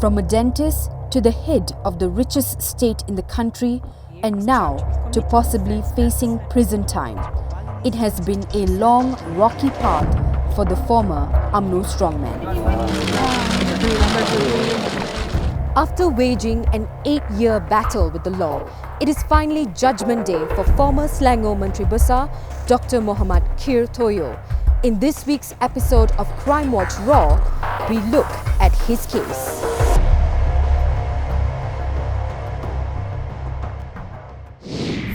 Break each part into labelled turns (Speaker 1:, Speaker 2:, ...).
Speaker 1: From a dentist to the head of the richest state in the country, and now to possibly facing prison time. It has been a long, rocky path for the former UMNO strongman. After waging an 8-year battle with the law, it is finally Judgment Day for former Selangor Mentri Besar, Dr. Mohd Khir Toyo. In this week's episode of Crime Watch Raw, we look at his case.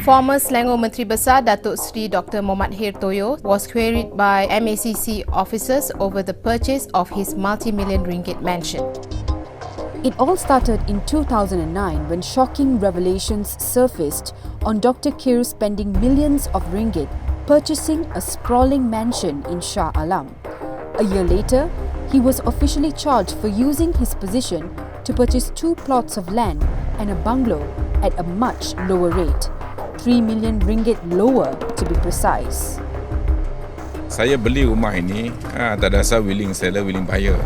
Speaker 2: Former Selangor Mentri Besar Datuk Seri Dr. Mohd Khir Toyo was queried by MACC officers over the purchase of his multi-million ringgit mansion.
Speaker 1: It all started in 2009 when shocking revelations surfaced on Dr. Khir spending millions of ringgit purchasing a sprawling mansion in Shah Alam. A year later, he was officially charged for using his position to purchase 2 plots of land and a bungalow at a much lower rate, 3 million ringgit lower to be precise.
Speaker 3: Saya beli rumah ini atas dasar willing seller, willing buyer.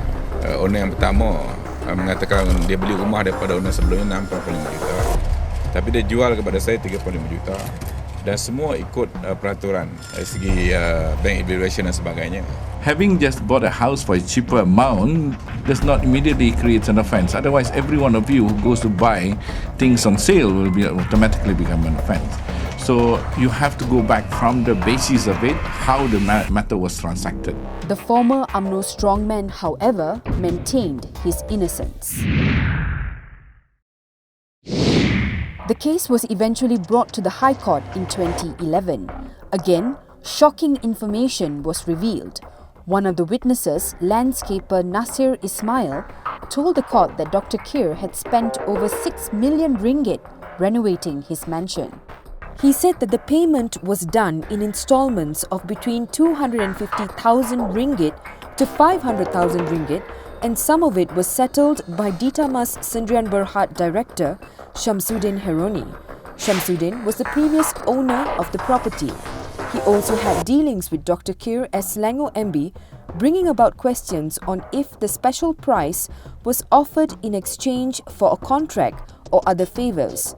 Speaker 3: Owner yang pertama mengatakan dia beli rumah daripada owner sebelumnya 65 juta. Tapi dia jual kepada saya 35 juta. Dan semua ikut peraturan dari segi bank evaluation dan sebagainya.
Speaker 4: Having just bought a house for a cheaper amount does not immediately create an offence. Otherwise, every one of you who goes to buy things on sale will automatically become an offence. So you have to go back from the basis of it, how the matter was transacted.
Speaker 1: The former UMNO strongman, however, maintained his innocence. The case was eventually brought to the High Court in 2011. Again, shocking information was revealed. One of the witnesses, landscaper Nasir Ismail, told the court that Dr. Khir had spent over 6 million ringgit renovating his mansion. He said that the payment was done in installments of between 250,000 ringgit to 500,000 ringgit, and some of it was settled by Ditamas Sendirian Berhad director Shamsuddin Heroni. Shamsuddin was the previous owner of the property. He also had dealings with Dr. Khir as Selangor MB, bringing about questions on if the special price was offered in exchange for a contract or other favours.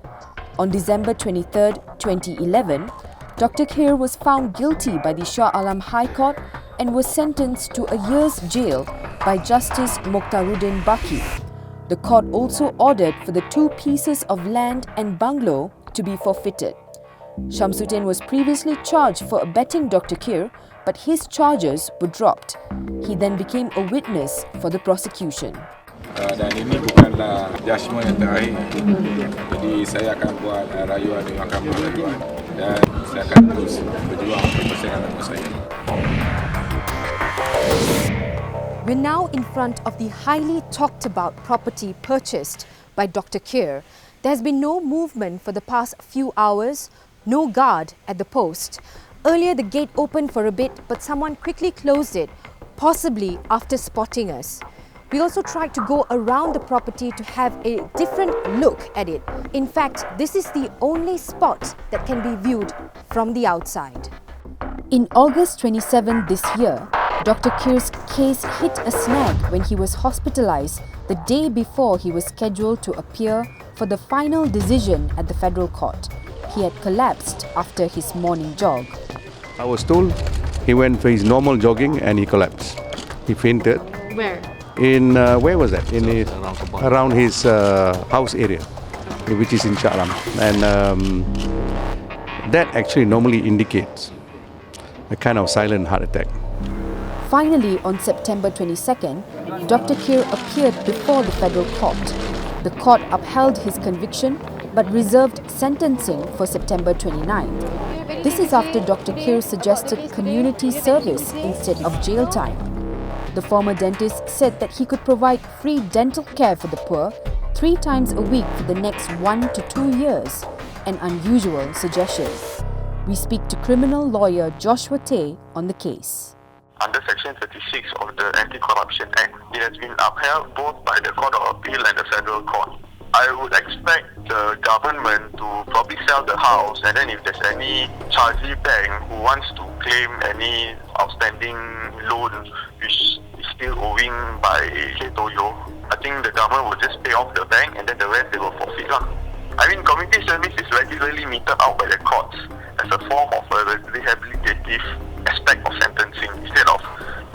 Speaker 1: On December 23, 2011, Dr. Khir was found guilty by the Shah Alam High Court and was sentenced to a year's jail by Justice Mokhtaruddin Baki. The court also ordered for the 2 pieces of land and bungalow to be forfeited. Shamsuddin was previously charged for abetting Dr. Khir, but his charges were dropped. He then became a witness for the prosecution.
Speaker 3: Dan ini bukanlah judgement yang terakhir. Jadi saya akan buat rayuan di mahkamah rayuan dan saya akan terus berjuang untuk persaingan saya.
Speaker 1: We're now in front of the highly talked about property purchased by Dr. Khir. There has been no movement for the past few hours, no guard at the post. Earlier the gate opened for a bit, but someone quickly closed it, possibly after spotting us. We also tried to go around the property to have a different look at it. In fact, this is the only spot that can be viewed from the outside. In August 27 this year, Dr. Khir's case hit a snag when he was hospitalized the day before he was scheduled to appear for the final decision at the federal court. He had collapsed after his morning jog.
Speaker 5: I was told he went for his normal jogging and he collapsed. He fainted.
Speaker 2: Where?
Speaker 5: In where was that? In his, around his house area, which is in Shah Alam, and that actually normally indicates a kind of silent heart attack.
Speaker 1: Finally, on September 22nd, Dr. Khir appeared before the federal court. The court upheld his conviction but reserved sentencing for September 29th. This is after Dr. Khir suggested community service instead of jail time. The former dentist said that he could provide free dental care for the poor 3 times a week for the next 1 to 2 years, an unusual suggestion. We speak to criminal lawyer Joshua Tay on the case.
Speaker 6: Under Section 36 of the Anti-Corruption Act, it has been upheld both by the Court of Appeal and the Federal Court. I would expect the government to probably sell the house, and then if there's any Charlie bank who wants to claim any outstanding loan which is still owing by Khir Toyo, I think the government will just pay off the bank and then the rest they will forfeit lah. I mean, community service is regularly meted out by the courts as a form of a rehabilitative aspect of sentencing instead of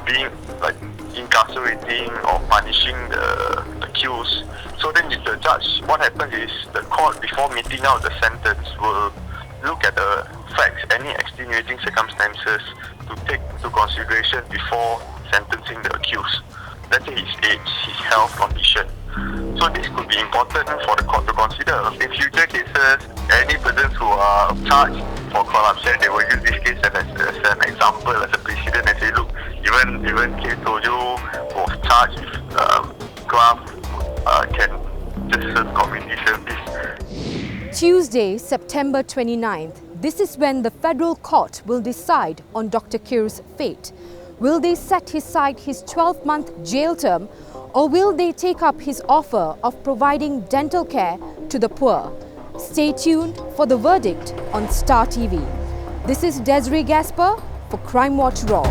Speaker 6: being like incarcerating or punishing the accused. So then the judge, what happens is the court, before meting out the sentence, will look at the facts, any extenuating circumstances to take into consideration before sentencing the accused. Let's say his age, his health condition. So this could be important for the court to consider. In future cases, any persons who are charged for corruption, they will use this case as an example, as a precedent, and say, look, even Khir Toyo was charged with graft, can just serve community service.
Speaker 1: Tuesday, September 29th, this is when the federal court will decide on Dr. Khir's fate. Will they set aside his 12-month jail term, or will they take up his offer of providing dental care to the poor? Stay tuned for the verdict on Star TV. This is Desiree Gasper for Crime Watch Raw.